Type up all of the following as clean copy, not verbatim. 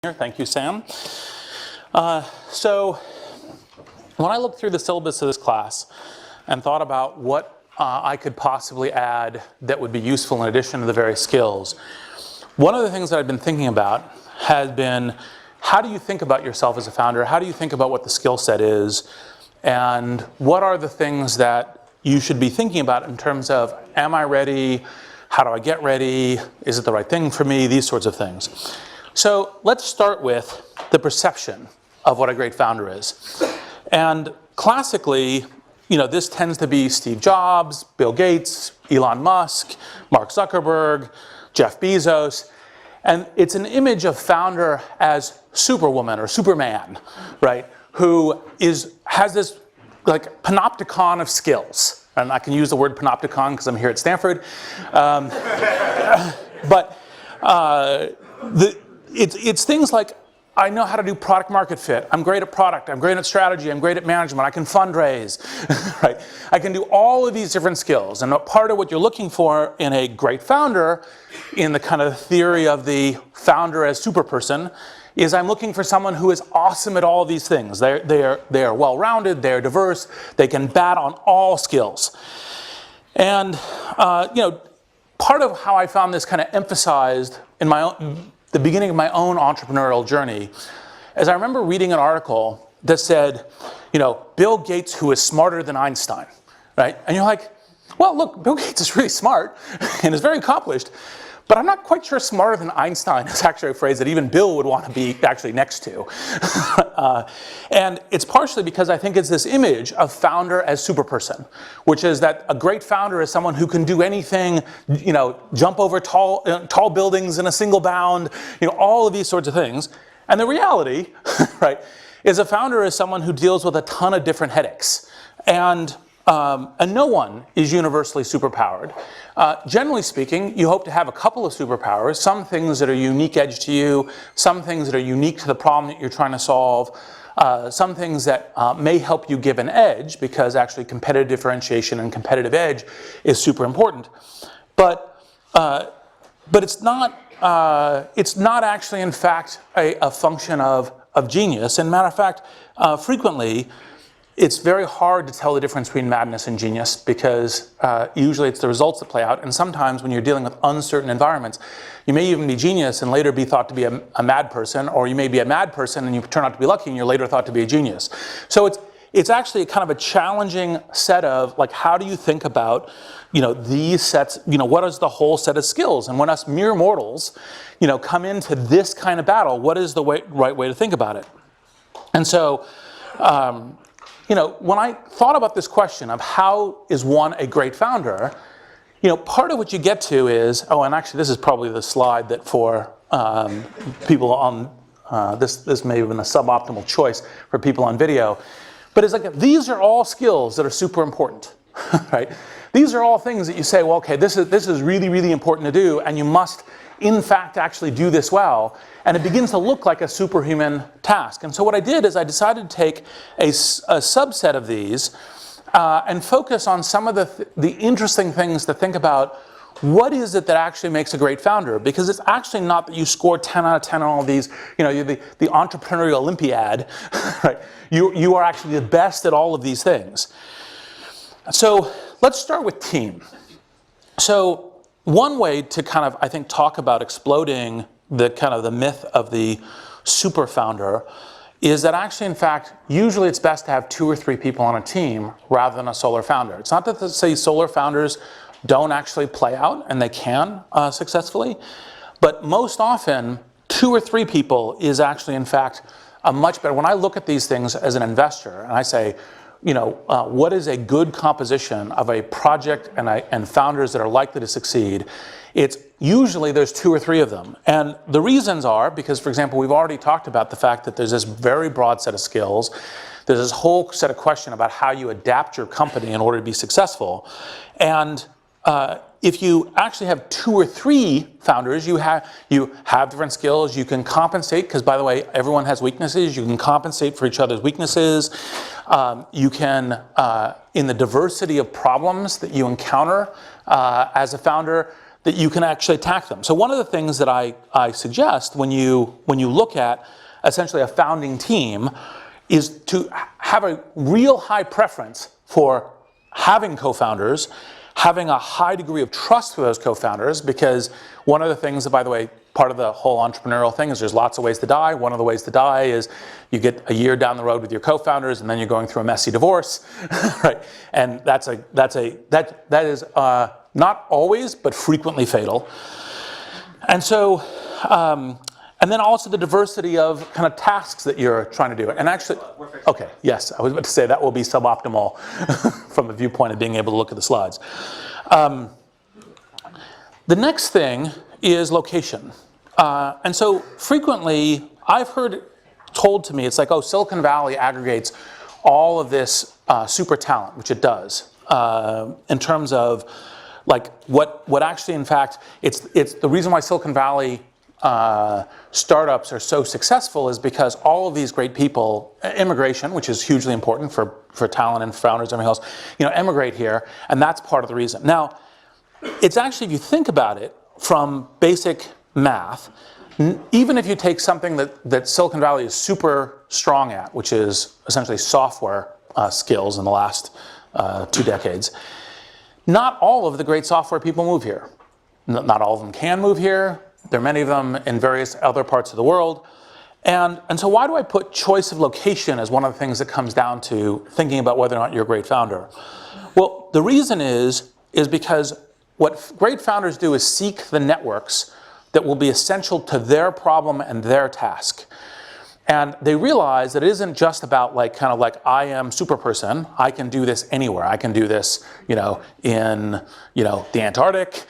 Thank you, Sam. So when I looked through the syllabus of this class and thought about what I could possibly add that would be useful in addition to the various skills, one of the things that I've been thinking about has been, how do you think about yourself as a founder? How do you think about what the skill set is? And what are the things that you should be thinking about in terms of, am I ready? How do I get ready? Is it the right thing for me? These sorts of things. So let's start with the perception of what a great founder is. And classically, this tends to be Steve Jobs, Bill Gates, Elon Musk, Mark Zuckerberg, Jeff Bezos. And it's an image of founder as Superwoman or Superman, right? Who has this like panopticon of skills. And I can use the word panopticon because I'm here at Stanford. It's things like, I know how to do product market fit. I'm great at product. I'm great at strategy. I'm great at management. I can fundraise, right? I can do all of these different skills. And part of what you're looking for in a great founder, in the kind of theory of the founder as superperson, is I'm looking for someone who is awesome at all of these things. They are well-rounded. They're diverse. They can bat on all skills. And part of how I found this kind of emphasized in the beginning of my own entrepreneurial journey, as I remember reading an article that said, Bill Gates, who is smarter than Einstein, right? And you're like, well, look, Bill Gates is really smart and is very accomplished, but I'm not quite sure smarter than Einstein is actually a phrase that even Bill would want to be actually next to. And it's partially because I think it's this image of founder as superperson, which is that a great founder is someone who can do anything, jump over tall buildings in a single bound, all of these sorts of things. And the reality, right, is a founder is someone who deals with a ton of different headaches. And no one is universally superpowered. Generally speaking, you hope to have a couple of superpowers, some things that are unique edge to you, some things that are unique to the problem that you're trying to solve, some things that may help you give an edge, because actually competitive differentiation and competitive edge is super important. But it's not actually, in fact, a function of genius. And matter of fact, frequently, it's very hard to tell the difference between madness and genius, because usually it's the results that play out. And sometimes when you're dealing with uncertain environments, you may even be genius and later be thought to be a mad person, or you may be a mad person and you turn out to be lucky and you're later thought to be a genius. So it's actually kind of a challenging set of, like, how do you think about these sets, what is the whole set of skills? And when us mere mortals, come into this kind of battle, what is the right way to think about it? And so, when I thought about this question of how is one a great founder, part of what you get to is, and actually this is probably the slide that for people on, this may have been a suboptimal choice for people on video, but it's like, these are all skills that are super important, right? These are all things that you say, well, okay, this is really, really important to do, and you must, in fact, actually do this well. And it begins to look like a superhuman task. And so what I did is I decided to take a subset of these and focus on some of the interesting things to think about. What is it that actually makes a great founder? Because it's actually not that you score 10 out of 10 on all these, the entrepreneurial Olympiad, right? You are actually the best at all of these things. So let's start with team. So one way to kind of, I think, talk about exploding the myth of the super founder is that actually, in fact, usually it's best to have 2 or 3 people on a team rather than a solo founder. It's not that to say solo founders don't actually play out, and they can successfully, but most often 2 or 3 people is actually, in fact, a much better. When I look at these things as an investor and I say, what is a good composition of a project and founders that are likely to succeed? It's usually there's 2 or 3 of them. And the reasons are because, for example, we've already talked about the fact that there's this very broad set of skills. There's this whole set of questions about how you adapt your company in order to be successful. And if you actually have 2 or 3 founders, you have different skills. You can compensate, because, by the way, everyone has weaknesses. You can compensate for each other's weaknesses. You can, in the diversity of problems that you encounter as a founder, that you can actually attack them. So one of the things that I suggest when you look at essentially a founding team is to have a real high preference for having co-founders, having a high degree of trust for those co-founders, because one of the things that, by the way, part of the whole entrepreneurial thing is there's lots of ways to die. One of the ways to die is you get a year down the road with your co-founders and then you're going through a messy divorce, right? And that is not always, but frequently fatal. And so, and then also the diversity of kind of tasks that you're trying to do. And actually, okay, yes, I was about to say that will be suboptimal from the viewpoint of being able to look at the slides. The next thing is location. And so frequently, I've heard told to me, it's like, oh, Silicon Valley aggregates all of this super talent, which it does, in terms of like what actually, in fact, it's the reason why Silicon Valley startups are so successful is because all of these great people, immigration, which is hugely important for talent and founders and everything else, emigrate here, and that's part of the reason. Now, it's actually, if you think about it from basic math, even if you take something that Silicon Valley is super strong at, which is essentially software skills in the last 2 decades, not all of the great software people move here. Not all of them can move here. There are many of them in various other parts of the world. And so why do I put choice of location as one of the things that comes down to thinking about whether or not you're a great founder? Well, the reason is because what great founders do is seek the networks that will be essential to their problem and their task. And they realize that it isn't just about kind of like I am super person. I can do this anywhere. I can do this, in the Antarctic,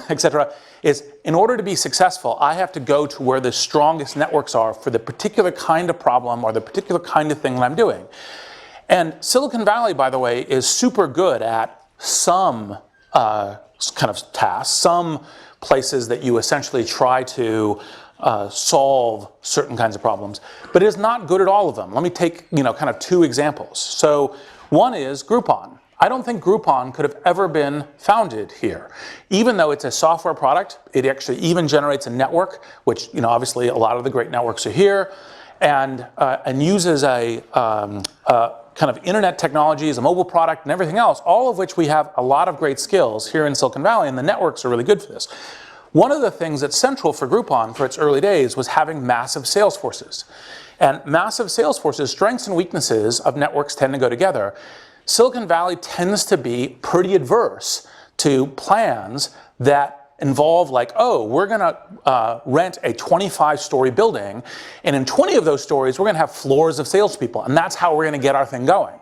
etc. Is in order to be successful, I have to go to where the strongest networks are for the particular kind of problem or the particular kind of thing that I'm doing. And Silicon Valley, by the way, is super good at some kind of tasks, some places that you essentially try to solve certain kinds of problems, but it is not good at all of them. Let me take kind of 2 examples. So one is Groupon. I don't think Groupon could have ever been founded here. Even though it's a software product, it actually even generates a network, which obviously a lot of the great networks are here, and uses a kind of internet technologies, a mobile product, and everything else, all of which we have a lot of great skills here in Silicon Valley, and the networks are really good for this. One of the things that's central for Groupon for its early days was having massive sales forces. And massive sales forces, strengths and weaknesses of networks tend to go together. Silicon Valley tends to be pretty adverse to plans that involve we're going to rent a 25-story building, and in 20 of those stories, we're going to have floors of salespeople, and that's how we're going to get our thing going.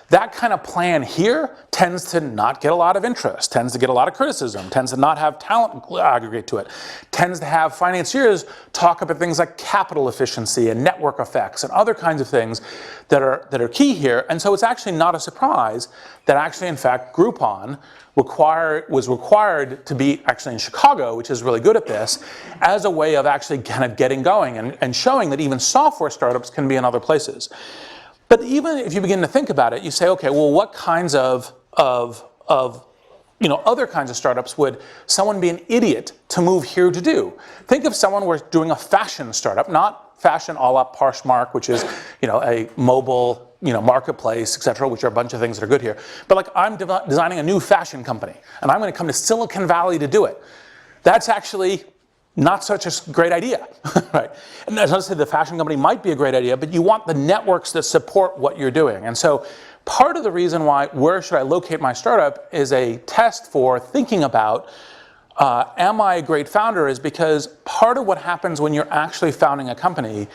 That kind of plan here tends to not get a lot of interest, tends to get a lot of criticism, tends to not have talent aggregate to it, tends to have financiers talk about things like capital efficiency and network effects and other kinds of things that are key here. And so it's actually not a surprise that actually, in fact, Groupon was required to be actually in Chicago, which is really good at this, as a way of actually kind of getting going and showing that even software startups can be in other places. But even if you begin to think about it, you say, okay, well, what kinds of other kinds of startups would someone be an idiot to move here to do? Think if someone were doing a fashion startup, not fashion a la Poshmark, which is, a mobile, marketplace, et cetera, which are a bunch of things that are good here. But I'm designing a new fashion company, and I'm going to come to Silicon Valley to do it. That's actually not such a great idea, right? And as I said, the fashion company might be a great idea, but you want the networks that support what you're doing. And so part of the reason why where should I locate my startup is a test for thinking about am I a great founder, is because part of what happens when you're actually founding a company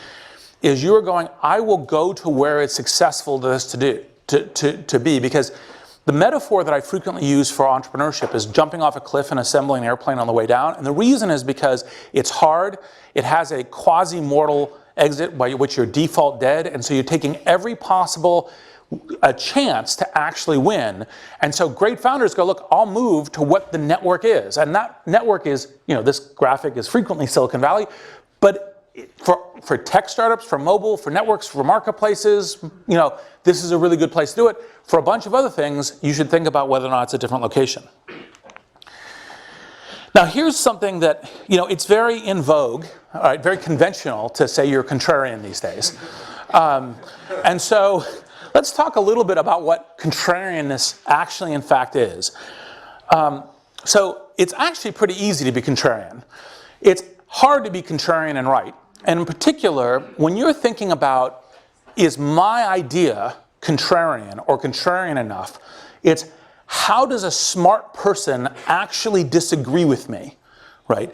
is you're going, I will go to where it's successful to be, because the metaphor that I frequently use for entrepreneurship is jumping off a cliff and assembling an airplane on the way down. And the reason is because it's hard, it has a quasi-mortal exit by which you're default dead, and so you're taking every possible chance to actually win. And so great founders go, look, I'll move to what the network is. And that network is, this graphic is frequently Silicon Valley, but for tech startups, for mobile, for networks, for marketplaces, this is a really good place to do it. For a bunch of other things, you should think about whether or not it's a different location. Now here's something that, it's very in vogue, all right, very conventional to say you're contrarian these days. And so let's talk a little bit about what contrarianness actually in fact is. So it's actually pretty easy to be contrarian. It's hard to be contrarian and right. And in particular, when you're thinking about, is my idea contrarian or contrarian enough, it's how does a smart person actually disagree with me, right?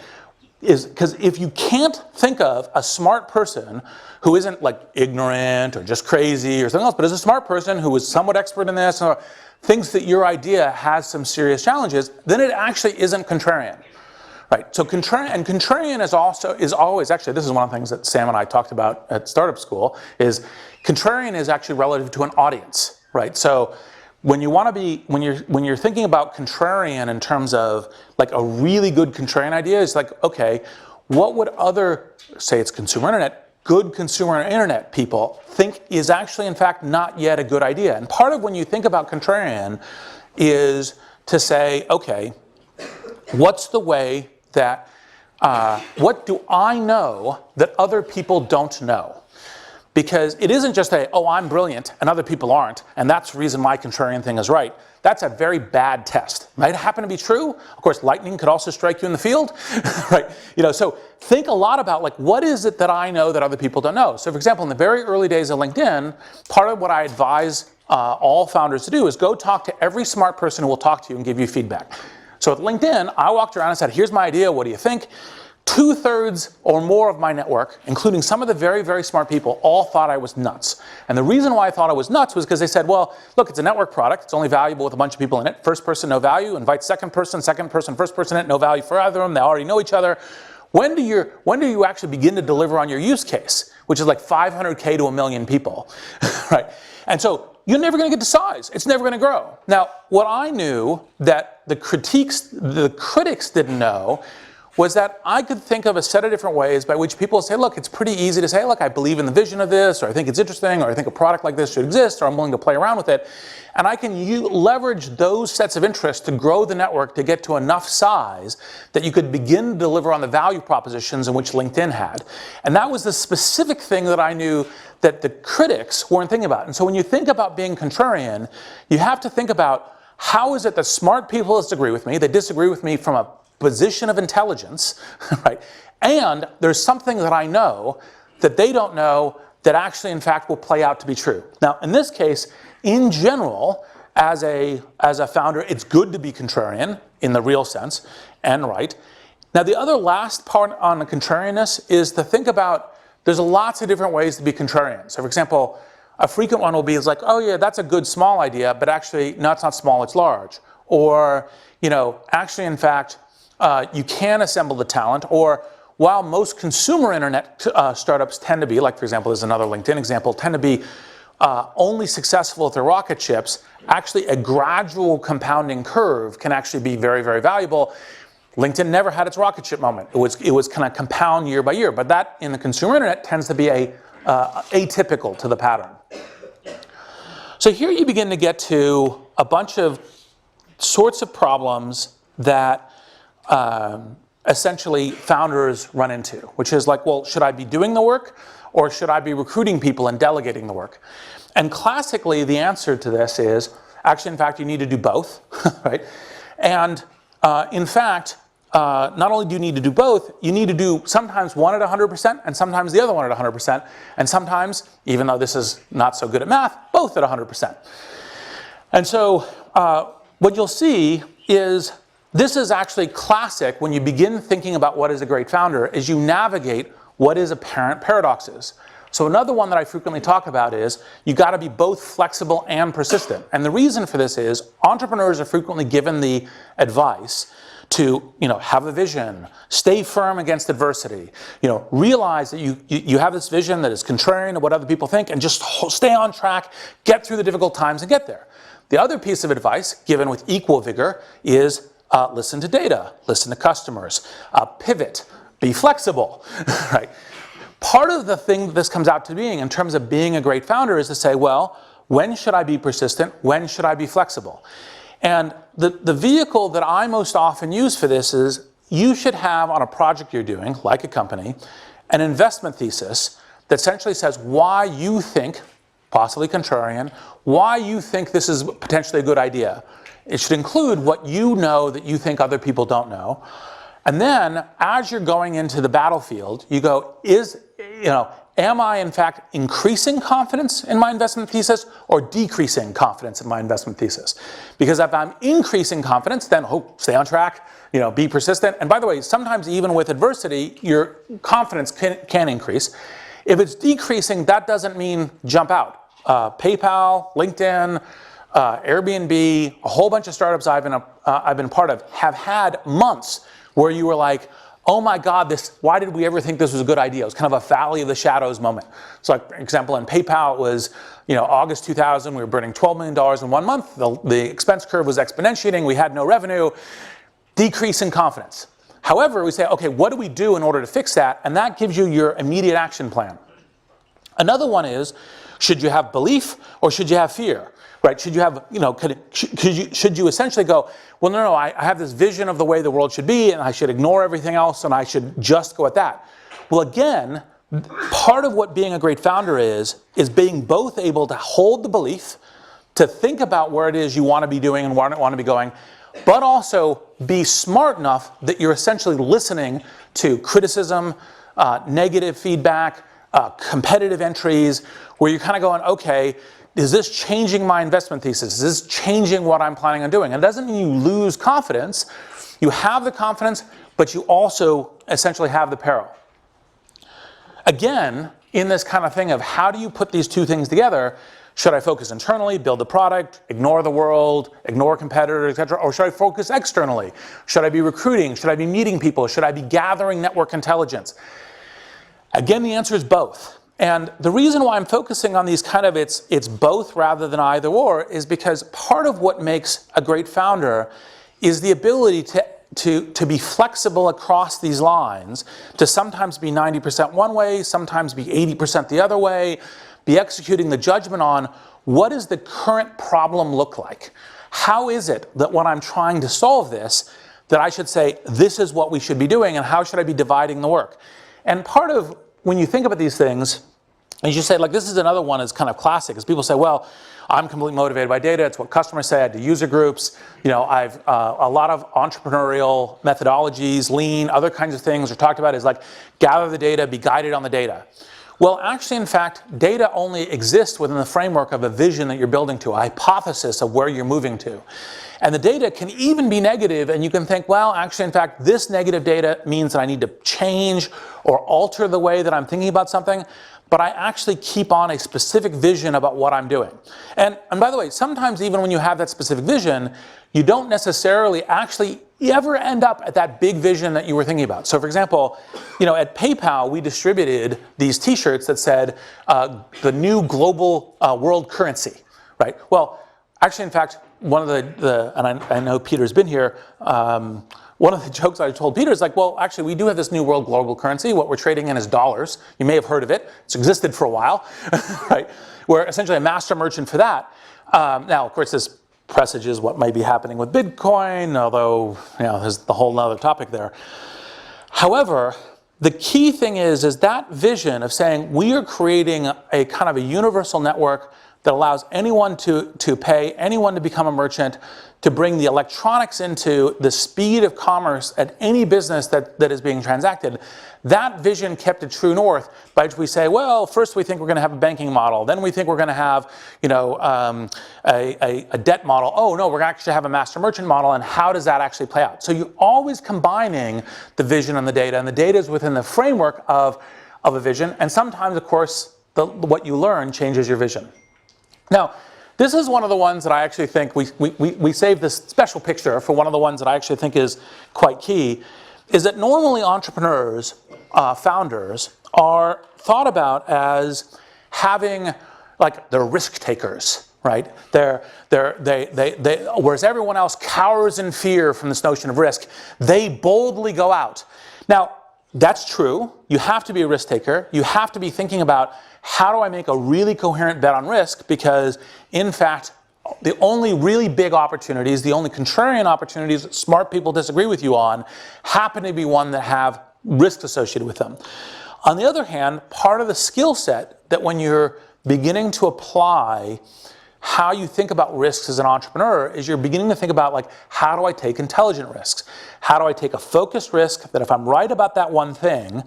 Because if you can't think of a smart person who isn't like ignorant or just crazy or something else, but is a smart person who is somewhat expert in this or thinks that your idea has some serious challenges, then it actually isn't contrarian, right? So contrarian is always, actually, this is one of the things that Sam and I talked about at startup school, is contrarian is actually relative to an audience, right? So when you want to be, when you're thinking about contrarian in terms of like a really good contrarian idea, it's like, okay, what would other, say it's consumer internet, good consumer internet people think is actually in fact not yet a good idea? And part of when you think about contrarian is to say, okay, what's the way that, what do I know that other people don't know? Because it isn't just I'm brilliant and other people aren't, and that's the reason my contrarian thing is right. That's a very bad test. Might happen to be true. Of course, lightning could also strike you in the field, right? So think a lot about like, what is it that I know that other people don't know? So for example, in the very early days of LinkedIn, part of what I advise all founders to do is go talk to every smart person who will talk to you and give you feedback. So at LinkedIn, I walked around and said, here's my idea, what do you think? 2/3 or more of my network, including some of the very, very smart people, all thought I was nuts. And the reason why I thought I was nuts was because they said, well, look, it's a network product. It's only valuable with a bunch of people in it. First person, no value. Invite second person, first person in it, no value for either of them. They already know each other. When do you actually begin to deliver on your use case, which is like 500K to 1 million people, right? And so you're never going to get to size. It's never going to grow. Now, what I knew that the critics didn't know was that I could think of a set of different ways by which people say, look, it's pretty easy to say, look, I believe in the vision of this, or I think it's interesting, or I think a product like this should exist, or I'm willing to play around with it. And I can leverage those sets of interests to grow the network to get to enough size that you could begin to deliver on the value propositions in which LinkedIn had. And that was the specific thing that I knew that the critics weren't thinking about. And so when you think about being contrarian, you have to think about how is it that smart people disagree with me? They disagree with me from a position of intelligence, right? And there's something that I know that they don't know that actually in fact will play out to be true. Now in this case, in general, as a founder, it's good to be contrarian in the real sense and right. Now the other last part on the contrarianness is to think about, there's lots of different ways to be contrarian. So for example, a frequent one will be like, oh yeah, that's a good small idea, but actually no, it's not small, it's large. Or, actually in fact, you can assemble the talent, or while most consumer internet startups tend to be, like for example, there's another LinkedIn example, tend to be only successful with their rocket ships, actually a gradual compounding curve can actually be very, very valuable. LinkedIn never had its rocket ship moment. It was kind of compound year by year, but that in the consumer internet tends to be atypical to the pattern. So here you begin to get to a bunch of sorts of problems that essentially founders run into, which is like, well, should I be doing the work or should I be recruiting people and delegating the work? And classically, the answer to this is, actually, in fact, you need to do both, right? And in fact, not only do you need to do both, you need to do sometimes one at 100% and sometimes the other one at 100%. And sometimes, even though this is not so good at math, both at 100%. And so what you'll see is this is actually classic when you begin thinking about what is a great founder, is you navigate what is apparent paradoxes. So another one that I frequently talk about is you got to be both flexible and persistent. And the reason for this is entrepreneurs are frequently given the advice to have a vision, stay firm against adversity, realize that you have this vision that is contrarian to what other people think, and just stay on track, get through the difficult times and get there. The other piece of advice given with equal vigor is listen to data, listen to customers, pivot, be flexible, right? Part of the thing that this comes out to being in terms of being a great founder is to say, well, when should I be persistent? When should I be flexible? And the vehicle that I most often use for this is you should have on a project you're doing, like a company, an investment thesis that essentially says why you think, possibly contrarian, why you think this is potentially a good idea. It should include what you know that you think other people don't know. And then, as you're going into the battlefield, you go, am I in fact increasing confidence in my investment thesis or decreasing confidence in my investment thesis? Because if I'm increasing confidence, then stay on track, be persistent. And by the way, sometimes even with adversity, your confidence can increase. If it's decreasing, that doesn't mean jump out. PayPal, LinkedIn, Airbnb, a whole bunch of startups I've been part of have had months where you were like, oh my God, why did we ever think this was a good idea? It was kind of a valley of the shadows moment. So like, for example, in PayPal, it was August 2000, we were burning $12 million in 1 month. The expense curve was exponentiating. We had no revenue. Decrease in confidence. However, we say, okay, what do we do in order to fix that? And that gives you your immediate action plan. Another one is, should you have belief or should you have fear? Right? Should you have, should you essentially go, well, no, I have this vision of the way the world should be and I should ignore everything else and I should just go at that. Well, again, part of what being a great founder is being both able to hold the belief, to think about where it is you want to be doing and where you want to be going, but also be smart enough that you're essentially listening to criticism, negative feedback, competitive entries, where you're kind of going, okay, is this changing my investment thesis? Is this changing what I'm planning on doing? And it doesn't mean you lose confidence. You have the confidence, but you also essentially have the peril. Again, in this kind of thing of how do you put these two things together, should I focus internally, build the product, ignore the world, ignore competitors, etc., or should I focus externally? Should I be recruiting? Should I be meeting people? Should I be gathering network intelligence? Again, the answer is both. And the reason why I'm focusing on these kind of it's both rather than either or is because part of what makes a great founder is the ability to be flexible across these lines, to sometimes be 90% one way, sometimes be 80% the other way, be executing the judgment on what does the current problem look like? How is it that when I'm trying to solve this, that I should say, this is what we should be doing and how should I be dividing the work? And part of, when you think about these things, and you say, like, this is another one that's kind of classic, is people say, well, I'm completely motivated by data. It's what customers say. I do user groups. I've a lot of entrepreneurial methodologies, lean, other kinds of things are talked about is like, gather the data, be guided on the data. Well, actually, in fact, data only exists within the framework of a vision that you're building to, a hypothesis of where you're moving to. And the data can even be negative, and you can think, well, actually, in fact, this negative data means that I need to change or alter the way that I'm thinking about something. But I actually keep on a specific vision about what I'm doing. And by the way, sometimes even when you have that specific vision, you don't necessarily actually ever end up at that big vision that you were thinking about. So for example, at PayPal, we distributed these t-shirts that said, the new global world currency, right? Well, actually, in fact, one of the and I know Peter's been here, one of the jokes I told Peter is like, well, actually, we do have this new world global currency. What we're trading in is dollars. You may have heard of it. It's existed for a while, right? We're essentially a master merchant for that. Now, of course, this presages what might be happening with Bitcoin, although, there's the whole other topic there. However, the key thing is that vision of saying we are creating a kind of a universal network that allows anyone to pay, anyone to become a merchant, to bring the electronics into the speed of commerce at any business that is being transacted. That vision kept a true north by which we say, well, first we think we're going to have a banking model. Then we think we're going to have, a debt model. Oh, no, we're going to actually have a master merchant model. And how does that actually play out? So you're always combining the vision and the data. And the data is within the framework of a vision. And sometimes, of course, what you learn changes your vision. Now, this is one of the ones that I actually think we saved this special picture for one of the ones that I actually think is quite key, is that normally entrepreneurs, founders, are thought about as having, like, they're risk takers, right? Whereas everyone else cowers in fear from this notion of risk, they boldly go out. Now, that's true. You have to be a risk taker. You have to be thinking about, how do I make a really coherent bet on risk? Because, in fact, the only really big opportunities, the only contrarian opportunities that smart people disagree with you on, happen to be one that have risks associated with them. On the other hand, part of the skill set that when you're beginning to apply how you think about risks as an entrepreneur is you're beginning to think about, like, how do I take intelligent risks? How do I take a focused risk that if I'm right about that one thing,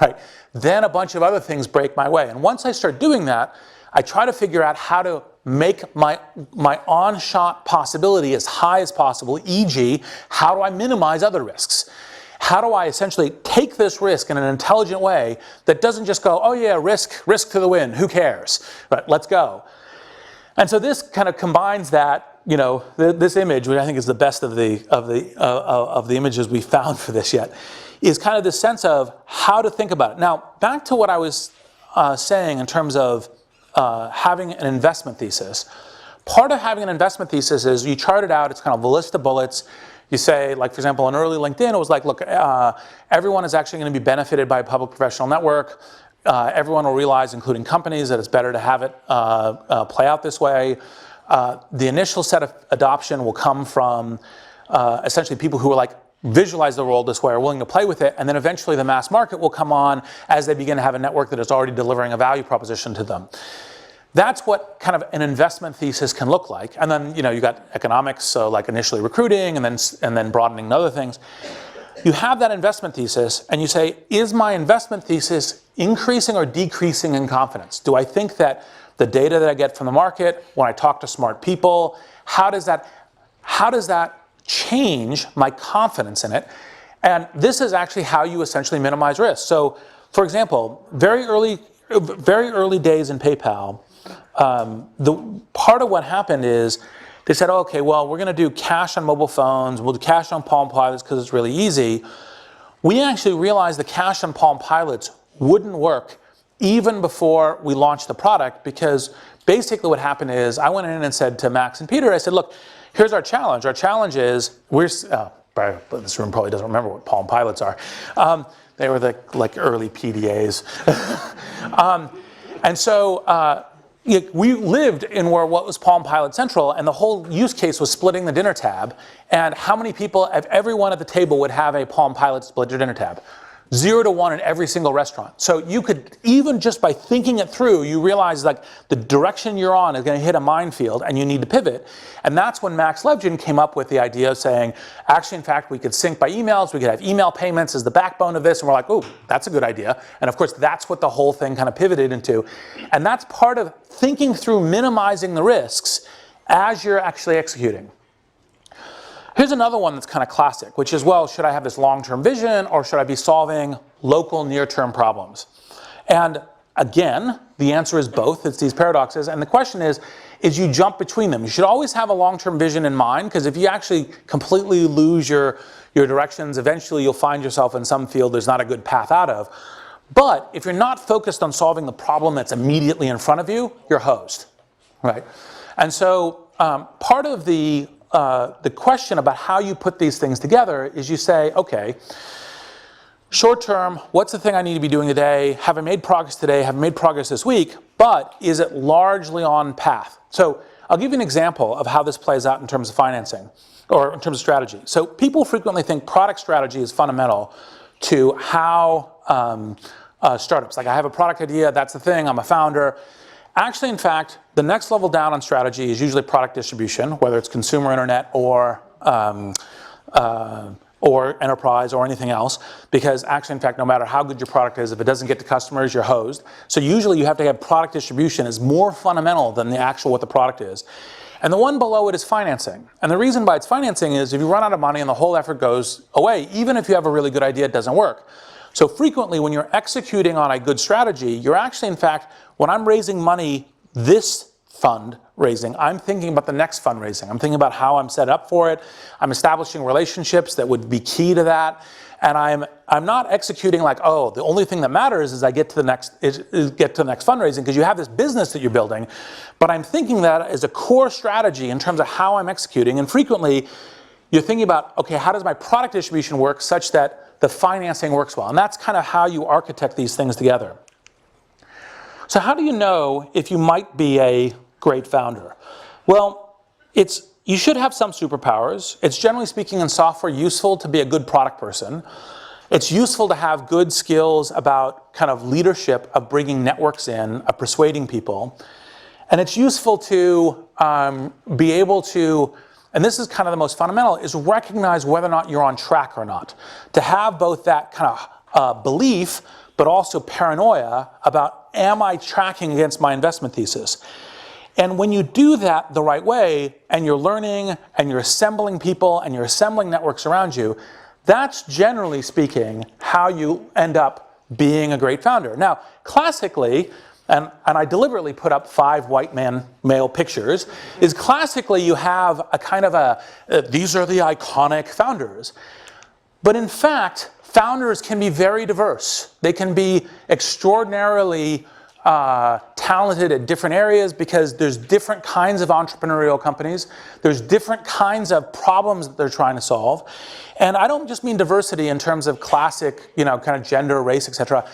right, then a bunch of other things break my way. And once I start doing that, I try to figure out how to make my on-shot possibility as high as possible, e.g., how do I minimize other risks? How do I essentially take this risk in an intelligent way that doesn't just go, oh yeah, risk to the wind, who cares? But let's go. And so this kind of combines that, you know, this image, which I think is the best of the images we found for this yet, is kind of this sense of how to think about it. Now, back to what I was saying in terms of having an investment thesis. Part of having an investment thesis is you chart it out, it's kind of a list of bullets. You say, like, for example, in early LinkedIn, it was like, look, everyone is actually going to be benefited by a public professional network. Everyone will realize, including companies, that it's better to have it play out this way. The initial set of adoption will come from essentially people who are like, visualize the world this way, are willing to play with it, and then eventually the mass market will come on as they begin to have a network that is already delivering a value proposition to them. That's what kind of an investment thesis can look like. And then, you know, you got economics, so like initially recruiting and then broadening and other things. You have that investment thesis and you say, is my investment thesis increasing or decreasing in confidence? Do I think that the data that I get from the market, when I talk to smart people, how does that change my confidence in it? And this is actually how you essentially minimize risk. So, for example, very early days in PayPal, the part of what happened is they said, oh, okay, well, we're going to do cash on mobile phones. We'll do cash on Palm Pilots because it's really easy. We actually realized the cash on Palm Pilots wouldn't work even before we launched the product, because basically what happened is I went in and said to Max and Peter, I said, look, here's our challenge. Our challenge is this room probably doesn't remember what Palm Pilots are. They were the like early PDAs. And so we lived in what was Palm Pilot Central, and the whole use case was splitting the dinner tab. And how many people, if everyone at the table would have a Palm Pilot split your dinner tab? 0 to 1 in every single restaurant. So you could, even just by thinking it through, you realize like the direction you're on is going to hit a minefield and you need to pivot. And that's when Max Levchin came up with the idea of saying, actually, in fact, we could sync by emails. We could have email payments as the backbone of this. And we're like, oh, that's a good idea. And of course, that's what the whole thing kind of pivoted into. And that's part of thinking through minimizing the risks as you're actually executing. Here's another one that's kind of classic, which is, well, should I have this long-term vision or should I be solving local near-term problems? And again, the answer is both. It's these paradoxes. And the question is you jump between them. You should always have a long-term vision in mind, because if you actually completely lose your directions, eventually you'll find yourself in some field there's not a good path out of. But if you're not focused on solving the problem that's immediately in front of you, you're hosed, right? And so part of the question about how you put these things together is you say, okay, short term, what's the thing I need to be doing today? Have I made progress today? Have I made progress this week? But is it largely on path? So I'll give you an example of how this plays out in terms of financing or in terms of strategy. So people frequently think product strategy is fundamental to how startups, like I have a product idea, that's the thing, I'm a founder. Actually, in fact, the next level down on strategy is usually product distribution, whether it's consumer internet or enterprise or anything else, because actually, in fact, no matter how good your product is, if it doesn't get to customers, you're hosed. So usually you have to have product distribution is more fundamental than the actual what the product is. And the one below it is financing. And the reason why it's financing is if you run out of money and the whole effort goes away, even if you have a really good idea, it doesn't work. So frequently when you're executing on a good strategy, you're actually, in fact, when I'm raising money, this fundraising, I'm thinking about the next fundraising. I'm thinking about how I'm set up for it. I'm establishing relationships that would be key to that. And I'm not executing like, oh, the only thing that matters is I get to the next fundraising, because you have this business that you're building. But I'm thinking that as a core strategy in terms of how I'm executing. And frequently you're thinking about, okay, how does my product distribution work such that the financing works well? And that's kind of how you architect these things together. So how do you know if you might be a great founder? Well, you should have some superpowers. It's generally speaking in software useful to be a good product person. It's useful to have good skills about kind of leadership, of bringing networks in, of persuading people. And it's useful to be able to, and this is kind of the most fundamental, is recognize whether or not you're on track or not. To have both that kind of belief, but also paranoia about, am I tracking against my investment thesis? And when you do that the right way, and you're learning, and you're assembling people, and you're assembling networks around you, that's generally speaking how you end up being a great founder. Now, classically, and I deliberately put up 5 white male pictures, is classically you have a kind of these are the iconic founders. But in fact, founders can be very diverse. They can be extraordinarily talented at different areas because there's different kinds of entrepreneurial companies. There's different kinds of problems that they're trying to solve. And I don't just mean diversity in terms of classic, kind of gender, race, etc.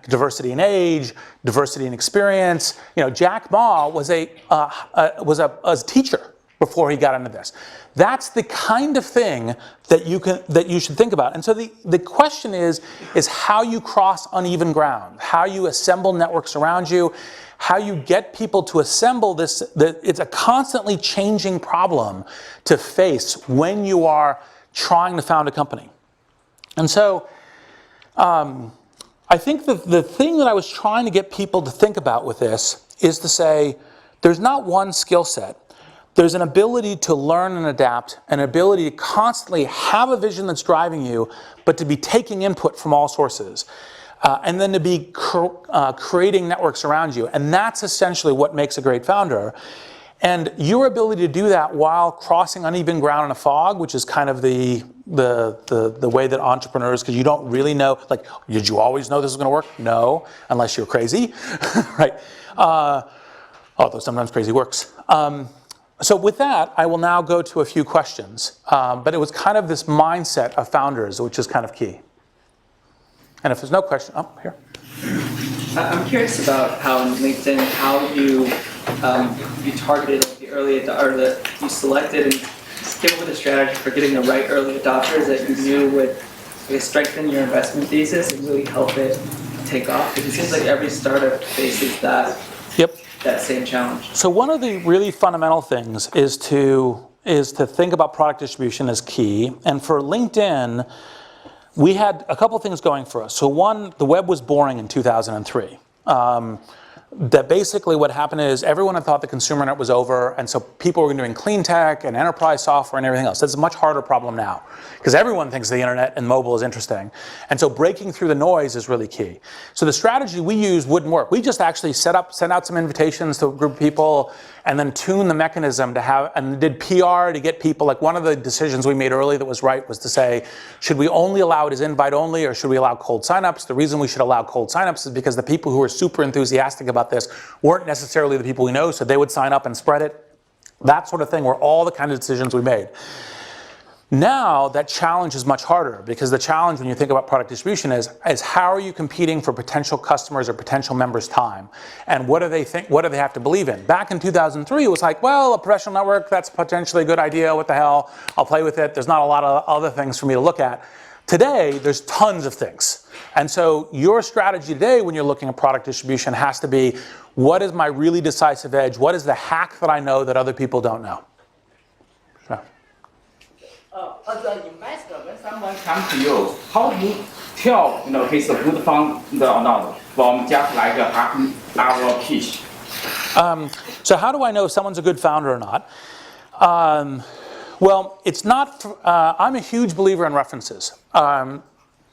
Diversity in age, diversity in experience. Jack Ma was a teacher before he got into this. That's the kind of thing that you should think about. And so the question is how you cross uneven ground, how you assemble networks around you, how you get people to assemble this. It's a constantly changing problem to face when you are trying to found a company. And so I think the thing that I was trying to get people to think about with this is to say, there's not one skill set. There's an ability to learn and adapt, an ability to constantly have a vision that's driving you, but to be taking input from all sources, and then to be creating networks around you. And that's essentially what makes a great founder. And your ability to do that while crossing uneven ground in a fog, which is kind of the way that entrepreneurs, because you don't really know, like, did you always know this was going to work? No, unless you're crazy, right? Although sometimes crazy works. So with that, I will now go to a few questions. But it was kind of this mindset of founders, which is kind of key. And if there's no question, here. I'm curious about how on LinkedIn, how you targeted the early adopters, you selected and came up with a strategy for getting the right early adopters that you knew would strengthen your investment thesis and really help it take off. Because it seems like every startup faces that. Yep. That same challenge. So one of the really fundamental things is to think about product distribution as key. And for LinkedIn, we had a couple things going for us. So one, the web was boring in 2003. That basically what happened is everyone had thought the consumer net was over, and so people were doing clean tech and enterprise software and everything else. That's a much harder problem now, because everyone thinks the internet and mobile is interesting. And so breaking through the noise is really key. So the strategy we used wouldn't work. We just actually sent out some invitations to a group of people, and then tuned the mechanism to have, and did PR to get people. Like, one of the decisions we made early that was right was to say, should we only allow it as invite only, or should we allow cold signups? The reason we should allow cold signups is because the people who are super enthusiastic about this weren't necessarily the people we know, so they would sign up and spread it. That sort of thing were all the kind of decisions we made. Now that challenge is much harder, because the challenge when you think about product distribution is how are you competing for potential customers or potential members' time, and what do they think? What do they have to believe in? Back in 2003, it was like, well, a professional network, that's potentially a good idea. What the hell? I'll play with it. There's not a lot of other things for me to look at. Today, there's tons of things. And so your strategy today when you're looking at product distribution has to be, what is my really decisive edge? What is the hack that I know that other people don't know? So. As an investor, when someone comes to you, how do you tell he's a good founder or not from just like our pitch? So how do I know if someone's a good founder or not? Well, it's not. I'm a huge believer in references.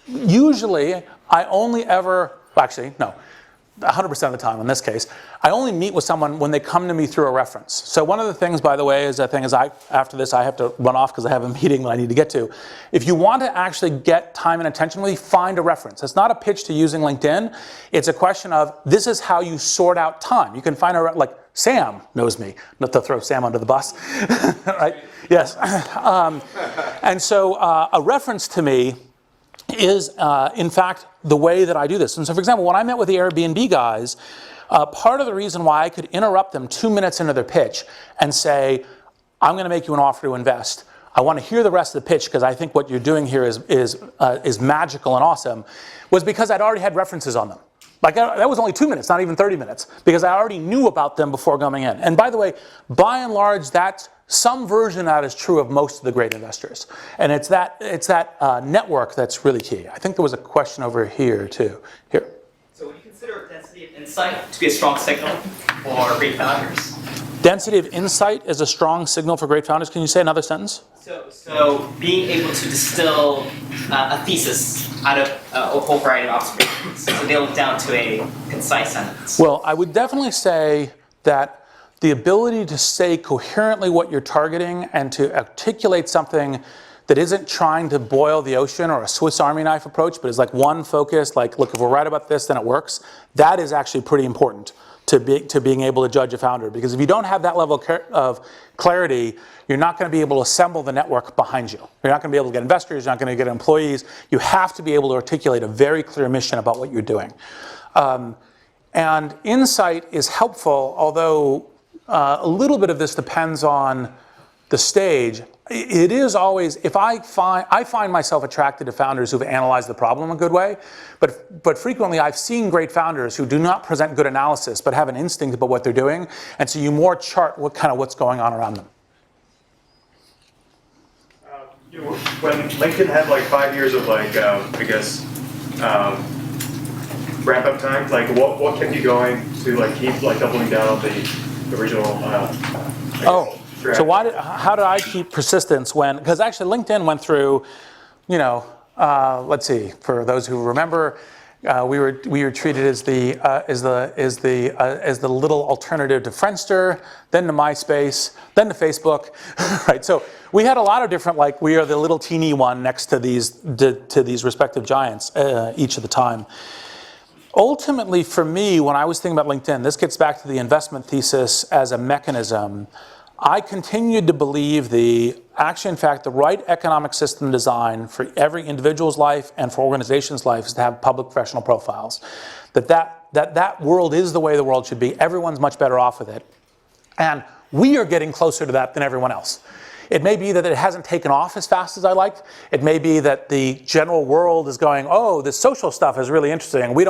Usually, I only ever. Well, actually, no. 100% of the time in this case, I only meet with someone when they come to me through a reference. So one of the things, by the way, is after this I have to run off because I have a meeting that I need to get to. If you want to actually get time and attention with me, find a reference. It's not a pitch to using LinkedIn. It's a question of, this is how you sort out time. You can find like Sam knows me, not to throw Sam under the bus, right? Yes. And so a reference to me is, in fact, the way that I do this. And so, for example, when I met with the Airbnb guys, part of the reason why I could interrupt them 2 minutes into their pitch and say, I'm going to make you an offer to invest. I want to hear the rest of the pitch because I think what you're doing here is magical and awesome, was because I'd already had references on them. Like, that was only 2 minutes, not even 30 minutes, because I already knew about them before coming in. And by the way, by and large, that's some version of that is true of most of the great investors. And it's that network that's really key. I think there was a question over here, too. Here. So would you consider density of insight to be a strong signal for great founders? Density of insight is a strong signal for great founders. Can you say another sentence? So being able to distill a thesis out of a whole variety of observations, so nail it down to a concise sentence. Well, I would definitely say that the ability to say coherently what you're targeting and to articulate something that isn't trying to boil the ocean or a Swiss Army knife approach, but is like one focus, like, look, if we're right about this, then it works. That is actually pretty important to being able to judge a founder. Because if you don't have that level of clarity, you're not going to be able to assemble the network behind you. You're not going to be able to get investors, you're not going to get employees. You have to be able to articulate a very clear mission about what you're doing. And insight is helpful, although a little bit of this depends on the stage. It is always, if I find myself attracted to founders who've analyzed the problem a good way, but frequently I've seen great founders who do not present good analysis, but have an instinct about what they're doing, and so you more chart what's going on around them. When LinkedIn had like 5 years of ramp up time, like what kept you going to like keep like doubling down on the original? So how did I keep persistence when? Because actually LinkedIn went through, let's see, for those who remember, we were treated as the little alternative to Friendster, then to MySpace, then to Facebook, right? So we had a lot of different, like, we are the little teeny one next to these respective giants each of the time. Ultimately, for me, when I was thinking about LinkedIn, this gets back to the investment thesis as a mechanism. I continued to believe the right economic system design for every individual's life and for organizations' life is to have public professional profiles. That world is the way the world should be. Everyone's much better off with it. And we are getting closer to that than everyone else. It may be that it hasn't taken off as fast as I liked. It may be that the general world is going, oh, this social stuff is really interesting. We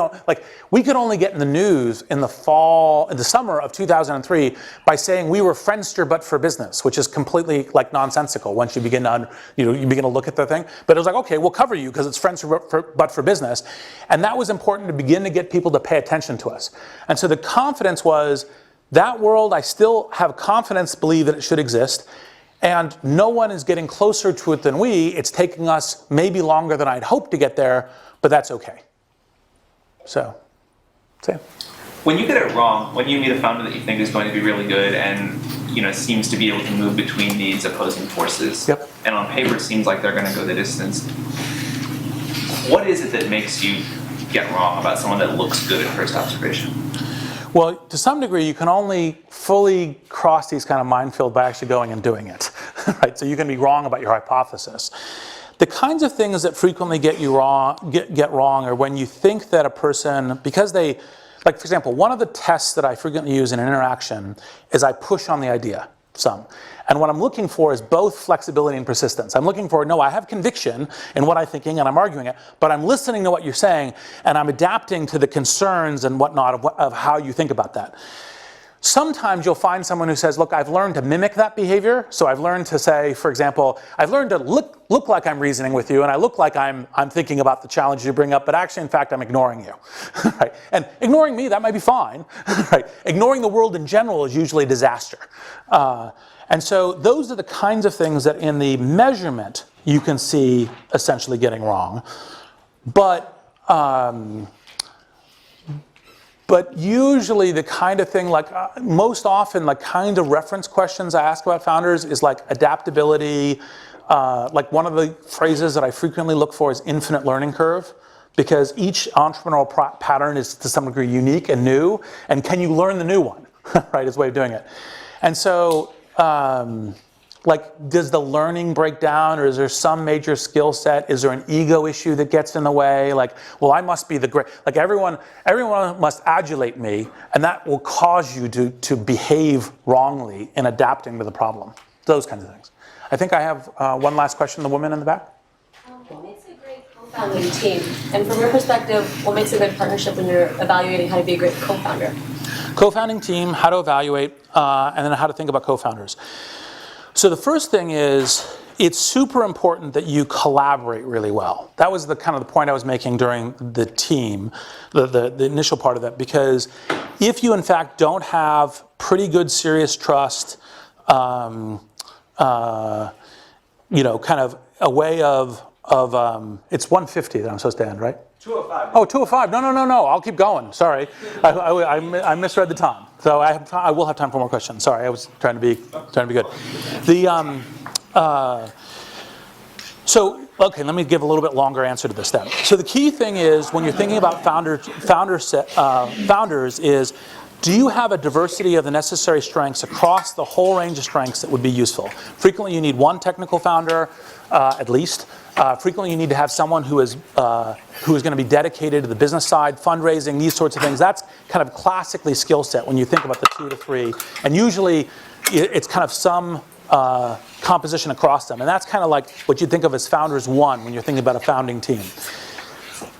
could only get in the news in the summer of 2003 by saying we were Friendster but for business, which is completely like nonsensical once you begin to, you begin to look at the thing. But it was like, okay, we'll cover you because it's Friendster but for business. And that was important to begin to get people to pay attention to us. And so the confidence was that world, I still have confidence to believe that it should exist. And no one is getting closer to it than we. It's taking us maybe longer than I'd hoped to get there, but that's okay. So, Sam. When you get it wrong, when you meet a founder that you think is going to be really good and seems to be able to move between these opposing forces, yep. And on paper seems like they're going to go the distance, what is it that makes you get wrong about someone that looks good at first observation? Well, to some degree, you can only fully cross these kind of minefields by actually going and doing it, right? So you can be wrong about your hypothesis. The kinds of things that frequently get wrong are when you think that a person, because they, like for example, one of the tests that I frequently use in an interaction is I push on the idea some. And what I'm looking for is both flexibility and persistence. I'm looking for, no, I have conviction in what I'm thinking and I'm arguing it, but I'm listening to what you're saying and I'm adapting to the concerns and whatnot of how you think about that. Sometimes you'll find someone who says, look, I've learned to mimic that behavior. So I've learned to say, for example, I've learned to look like I'm reasoning with you and I look like I'm thinking about the challenges you bring up, but actually, in fact, I'm ignoring you. Right? And ignoring me, that might be fine. Right? Ignoring the world in general is usually a disaster. And so those are the kinds of things that in the measurement you can see essentially getting wrong. But usually the kind of thing, like most often, like kind of reference questions I ask about founders is like adaptability. Like one of the phrases that I frequently look for is infinite learning curve, because each entrepreneurial pattern is to some degree unique and new, and can you learn the new one, right, is a way of doing it. And so, like, does the learning break down, or is there some major skill set? Is there an ego issue that gets in the way? Like, well, I must be the great, like everyone must adulate me, and that will cause you to behave wrongly in adapting to the problem. those kinds of things. I think I have one last question, the woman in the back. What makes a great co-founding team? And from your perspective, what makes a good partnership when you're evaluating how to be a great co-founder? Co-founding team, how to evaluate, and then how to think about co-founders. So the first thing is, it's super important that you collaborate really well. That was the kind of the point I was making during the team, the initial part of that, because if you in fact don't have pretty good serious trust, you know, kind of a way of it's 1:50 that I'm supposed to end, right? 2:05. Oh, 2:05. No. I'll keep going. Sorry, I misread the time. So I will have time for more questions. Sorry, I was trying to be good. So okay, let me give a little bit longer answer to this then. So the key thing is when you're thinking about founders is, do you have a diversity of the necessary strengths across the whole range of strengths that would be useful? Frequently you need one technical founder, at least. Frequently you need to have someone who is going to be dedicated to the business side, fundraising, these sorts of things. That's kind of classically skill set when you think about the 2 to 3. And usually it's kind of some composition across them. And that's kind of like what you think of as founders 1 when you're thinking about a founding team.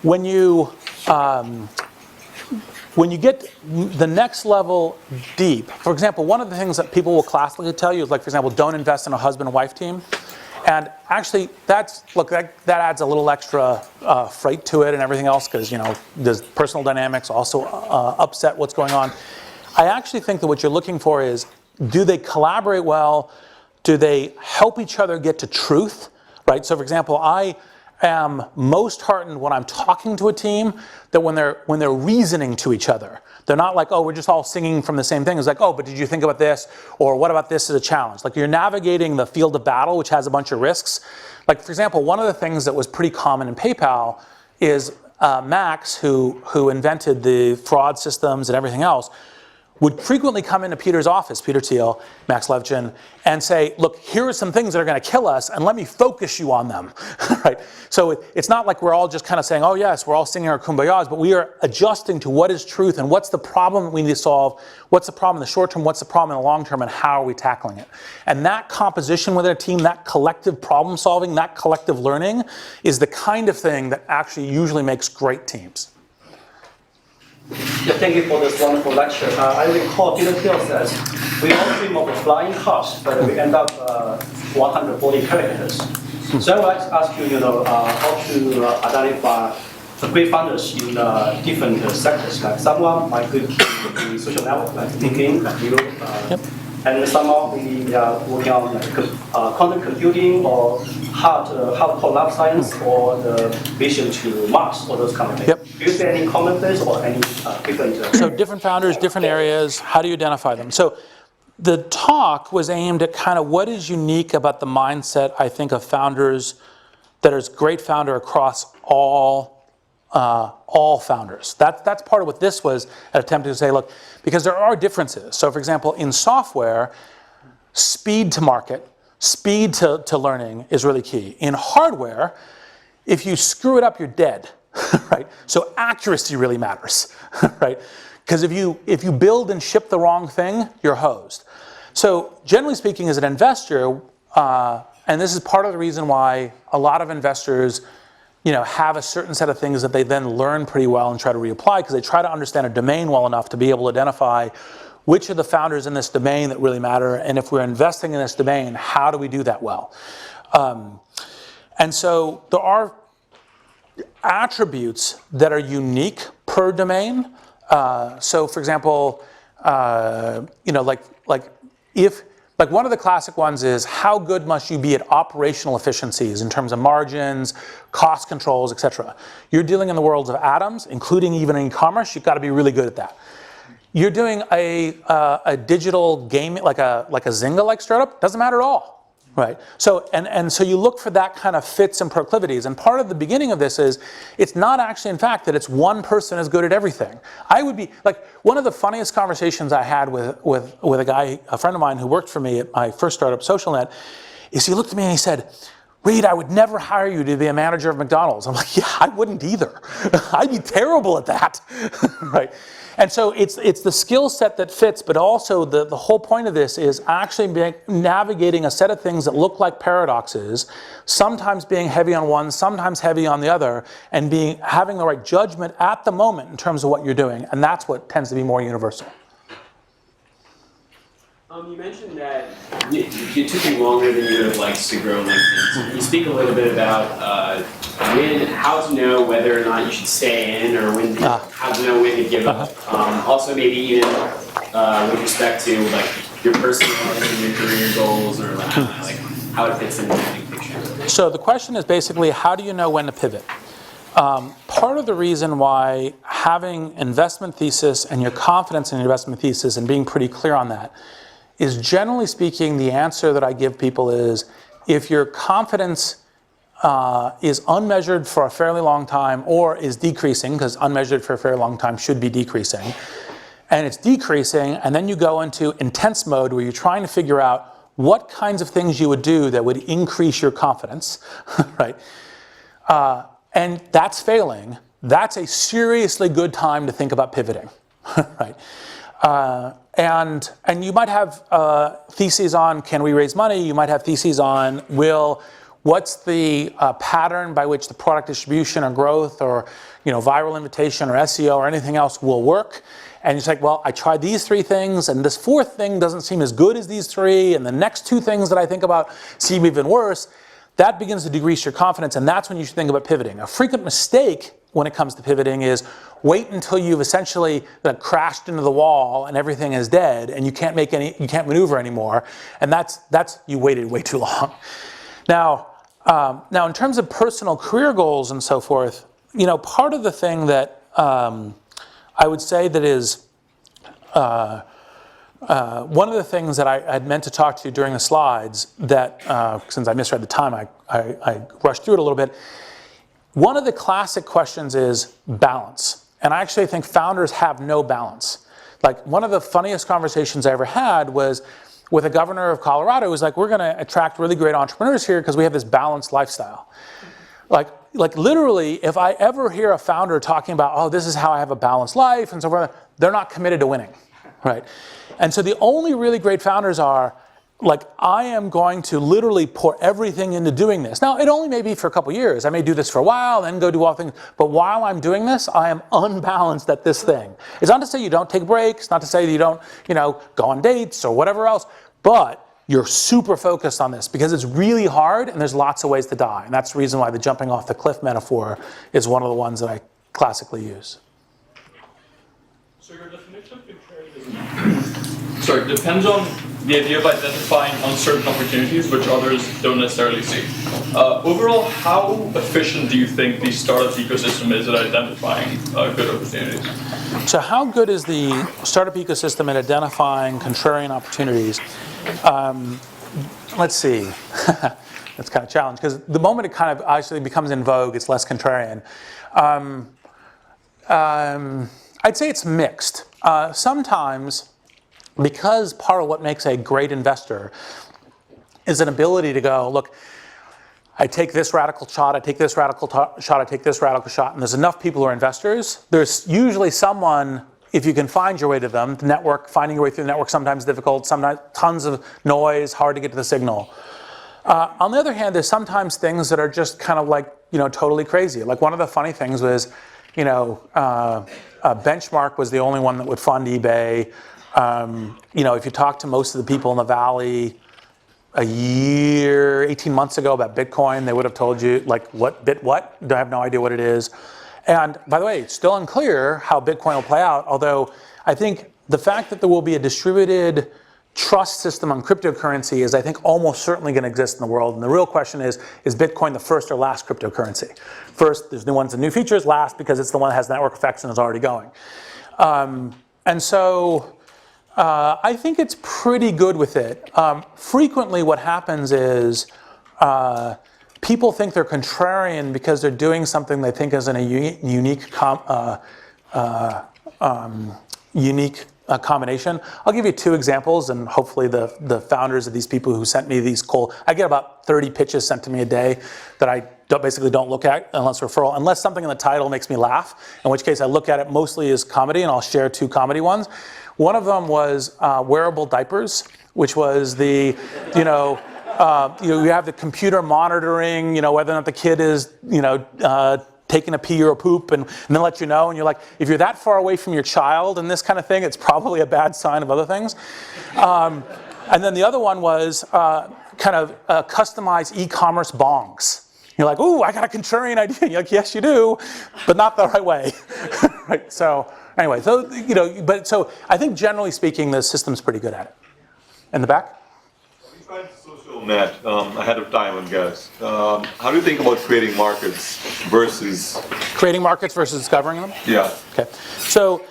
When you get the next level deep, for example, one of the things that people will classically tell you is, like, for example, don't invest in a husband-wife team. And actually, that adds a little extra freight to it and everything else, because, you know, there's personal dynamics also upset what's going on. I actually think that what you're looking for is, do they collaborate well? Do they help each other get to truth, right? So, for example, I am most heartened when I'm talking to a team that when they're reasoning to each other. They're not like, oh, we're just all singing from the same thing. It's like, oh, but did you think about this? Or what about this as a challenge? Like, you're navigating the field of battle, which has a bunch of risks. Like, for example, one of the things that was pretty common in PayPal is Max, who invented the fraud systems and everything else, would frequently come into Peter's office, Peter Thiel, Max Levchin, and say, look, here are some things that are going to kill us, and let me focus you on them, right? So it's not like we're all just kind of saying, oh yes, we're all singing our kumbayas, but we are adjusting to what is truth and what's the problem that we need to solve, what's the problem in the short term, what's the problem in the long term, and how are we tackling it? And that composition within a team, that collective problem solving, that collective learning is the kind of thing that actually usually makes great teams. Yeah, thank you for this wonderful lecture. I recall Peter Thiel says, we all dream of a flying cars, but we end up 140 characters. So I would like to ask you, how to identify the great founders in different sectors. Like someone might go to social network, like LinkedIn, like you, and someone we are working on like quantum computing or how to call lab science or the vision to Mars or those kind of things. Do you see any common things or any different? So different founders, different areas, how do you identify them? So the talk was aimed at kind of what is unique about the mindset, I think, of founders that is great founder across all founders. That's part of what this was an attempt to say, look, because there are differences. So for example, in software, speed to market, speed to learning is really key. In hardware, if you screw it up, you're dead, right? So accuracy really matters, right? Because if you build and ship the wrong thing, you're hosed. So generally speaking, as an investor, and this is part of the reason why a lot of investors have a certain set of things that they then learn pretty well and try to reapply, because they try to understand a domain well enough to be able to identify which are the founders in this domain that really matter, and if we're investing in this domain, how do we do that well? And so there are attributes that are unique per domain. So for example, like one of the classic ones is, how good must you be at operational efficiencies in terms of margins, cost controls, etc. You're dealing in the worlds of atoms, including even in e-commerce, you've got to be really good at that. You're doing a digital game like a Zynga-like startup, doesn't matter at all. Right. So and so you look for that kind of fits and proclivities. And part of the beginning of this is, it's not actually in fact that it's one person is good at everything. I would be like, one of the funniest conversations I had with a guy, a friend of mine who worked for me at my first startup, SocialNet, is he looked at me and he said, Reed, I would never hire you to be a manager of McDonald's. I'm like, yeah, I wouldn't either. I'd be terrible at that. Right. And so it's the skill set that fits, but also the whole point of this is actually navigating a set of things that look like paradoxes, sometimes being heavy on one, sometimes heavy on the other, and having the right judgment at the moment in terms of what you're doing. And that's what tends to be more universal. You mentioned that it took you longer than you would have liked to grow LinkedIn. So can you speak a little bit about how to know whether or not you should stay in, or how to know when to give up? Also, maybe even with respect to like your personal and your career goals, or like how it fits into the big picture. So the question is basically, how do you know when to pivot? Part of the reason why having investment thesis and your confidence in your investment thesis and being pretty clear on that is, generally speaking, the answer that I give people is, if your confidence is unmeasured for a fairly long time or is decreasing, because unmeasured for a fairly long time should be decreasing, and it's decreasing, and then you go into intense mode where you're trying to figure out what kinds of things you would do that would increase your confidence, right? And that's failing, that's a seriously good time to think about pivoting, right? And you might have theses on, can we raise money? You might have theses on, what's the pattern by which the product distribution or growth or viral invitation or SEO or anything else will work? And you're like, well, I tried these 3 things, and this 4th thing doesn't seem as good as these 3, and the next 2 things that I think about seem even worse. That begins to decrease your confidence, and that's when you should think about pivoting. A frequent mistake when it comes to pivoting is wait until you've essentially crashed into the wall and everything is dead and you can't maneuver anymore, and that's you waited way too long. Now in terms of personal career goals and so forth, part of the thing that I would say that is one of the things that I had meant to talk to you during the slides that, since I misread the time, I rushed through it a little bit. One of the classic questions is balance. And I actually think founders have no balance. Like, one of the funniest conversations I ever had was with a governor of Colorado who was like, we're going to attract really great entrepreneurs here because we have this balanced lifestyle. Like literally, if I ever hear a founder talking about, oh, this is how I have a balanced life and so forth, they're not committed to winning, right? And so the only really great founders are, like, I am going to literally pour everything into doing this. Now, it only may be for a couple years. I may do this for a while, then go do all things. But while I'm doing this, I am unbalanced at this thing. It's not to say you don't take breaks, not to say that you don't, go on dates or whatever else. But you're super focused on this because it's really hard and there's lots of ways to die. And that's the reason why the jumping off the cliff metaphor is one of the ones that I classically use. So your definition of contrarianism depends on the idea of identifying uncertain opportunities which others don't necessarily see. Overall, how efficient do you think the startup ecosystem is at identifying good opportunities? So how good is the startup ecosystem at identifying contrarian opportunities? Let's see. That's kind of a challenge because the moment it kind of actually becomes in vogue, it's less contrarian. I'd say it's mixed. Sometimes, because part of what makes a great investor is an ability to go, look, I take this radical shot, I take this radical shot, I take this radical shot, and there's enough people who are investors. There's usually someone, if you can find your way to them, the network, finding your way through the network, sometimes difficult, sometimes tons of noise, hard to get to the signal. On the other hand, there's sometimes things that are just kind of like, totally crazy. Like, one of the funny things was, Benchmark was the only one that would fund eBay. If you talk to most of the people in the Valley a year, 18 months ago about Bitcoin, they would have told you, like, what? I have no idea what it is. And by the way, it's still unclear how Bitcoin will play out, although I think the fact that there will be a distributed trust system on cryptocurrency is, I think, almost certainly going to exist in the world. And the real question is Bitcoin the first or last cryptocurrency? First, there's new ones and new features. Last, because it's the one that has network effects and is already going. And so I think it's pretty good with it. Frequently what happens is people think they're contrarian because they're doing something they think is in a unique combination. I'll give you 2 examples, and hopefully the founders of these people who sent me these I get about 30 pitches sent to me a day that I basically don't look at unless referral, unless something in the title makes me laugh, in which case I look at it mostly as comedy, and I'll share 2 comedy ones. One of them was wearable diapers, which was the, you have the computer monitoring, whether or not the kid is, taking a pee or a poop, and then let you know, and you're like, if you're that far away from your child and this kind of thing, it's probably a bad sign of other things. And then the other one was customized e-commerce bongs. You're like, ooh, I got a contrarian idea. You're like, yes, you do, but not the right way. Right? So anyway, so I think generally speaking, the system's pretty good at it. In the back? We tried social net ahead of time, I guess. How do you think about creating markets versus discovering them? Yeah. Okay. So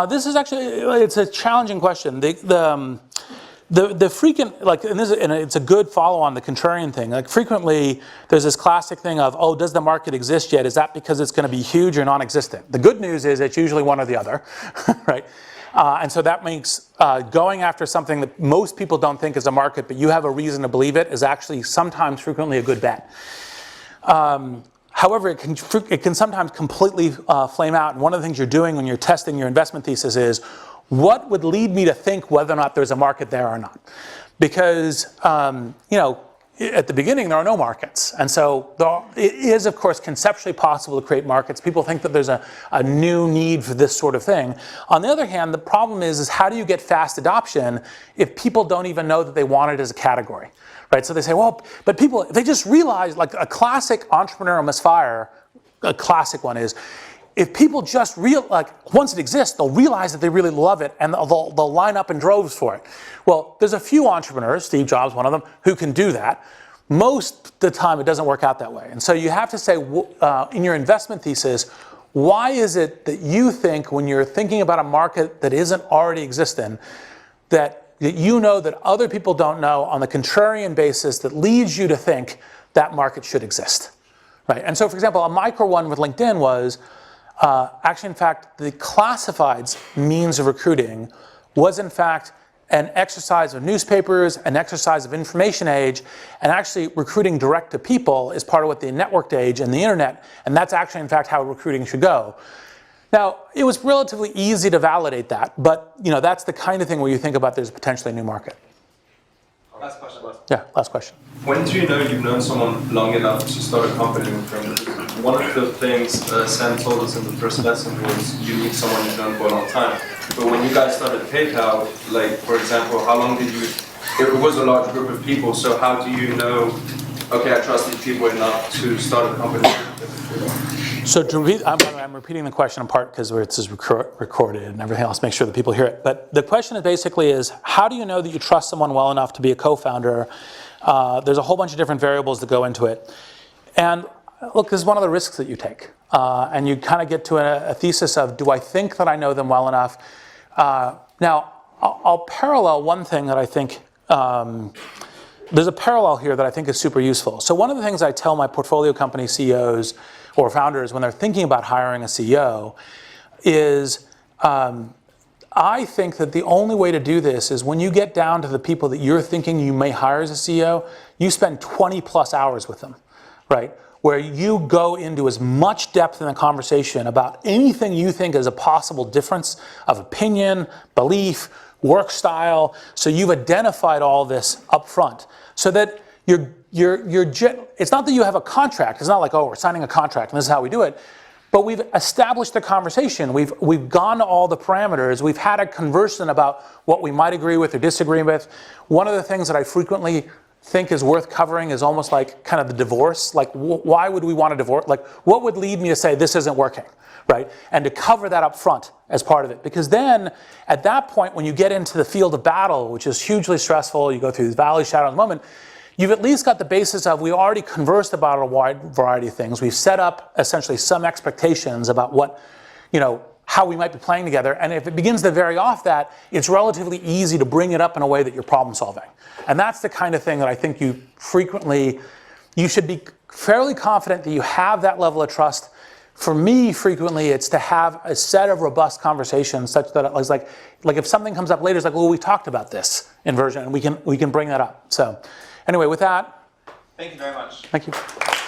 this is actually, it's a challenging question. The frequent, and it's a good follow on the contrarian thing. Like frequently, there's this classic thing of, oh, does the market exist yet? Is that because it's going to be huge or non-existent? The good news is it's usually one or the other, right? And so that makes going after something that most people don't think is a market, but you have a reason to believe it, is actually sometimes frequently a good bet. However, it can sometimes completely flame out. And one of the things you're doing when you're testing your investment thesis is, what would lead me to think whether or not there's a market there or not? Because, at the beginning, there are no markets. And so it is, of course, conceptually possible to create markets. People think that there's a new need for this sort of thing. On the other hand, the problem is how do you get fast adoption if people don't even know that they want it as a category? Right? So they say, well, but people, if they just realize, like a classic entrepreneurial misfire, a classic one is, if people just once it exists, they'll realize that they really love it and they'll line up in droves for it. Well, there's a few entrepreneurs, Steve Jobs, one of them, who can do that. Most of the time, it doesn't work out that way. And so you have to say, in your investment thesis, why is it that you think when you're thinking about a market that isn't already existing, that you know that other people don't know on the contrarian basis that leads you to think that market should exist, right? And so, for example, a micro one with LinkedIn was, actually, in fact, the classifieds means of recruiting was, in fact, an exercise of newspapers, an exercise of information age, and actually recruiting direct to people is part of what the networked age and the internet, and that's actually, in fact, how recruiting should go. Now, it was relatively easy to validate that, but that's the kind of thing where you think about there's potentially a new market. Last question. Yeah, last question. When do you know you've known someone long enough to start a company with them? One of the things Sam told us in the first lesson was you need someone you've known for a long time. But when you guys started PayPal, for example, how long did you, it was a large group of people, so how do you know, okay, I trust these people enough to start a company with them? So to repeat, I'm repeating the question in part because it's just recorded and everything else, make sure that people hear it. But the question is basically how do you know that you trust someone well enough to be a co-founder? There's a whole bunch of different variables that go into it. And look, this is one of the risks that you take. And you kind of get to a thesis of, do I think that I know them well enough? Now, I'll parallel one thing that I think, there's a parallel here that I think is super useful. So one of the things I tell my portfolio company CEOs or founders when they're thinking about hiring a CEO is, I think that the only way to do this is when you get down to the people that you're thinking you may hire as a CEO, you spend 20 plus hours with them, right? Where you go into as much depth in the conversation about anything you think is a possible difference of opinion, belief, work style. So you've identified all this up front so that it's not that you have a contract. It's not like, oh, we're signing a contract and this is how we do it. But we've established the conversation. We've gone to all the parameters. We've had a conversation about what we might agree with or disagree with. One of the things that I frequently think is worth covering is almost like kind of the divorce. Like, why would we want a divorce? Like, what would lead me to say this isn't working, right? And to cover that up front as part of it. Because then, at that point, when you get into the field of battle, which is hugely stressful, you go through these valley shadows moment, you've at least got the basis of, we already conversed about a wide variety of things. We've set up essentially some expectations about what, how we might be playing together. And if it begins to vary off that, it's relatively easy to bring it up in a way that you're problem solving. And that's the kind of thing that I think you should be fairly confident that you have that level of trust. For me, frequently, it's to have a set of robust conversations such that it's like if something comes up later, it's like, well, we talked about this inversion, and we can bring that up. So anyway, with that, Thank you very much. Thank you.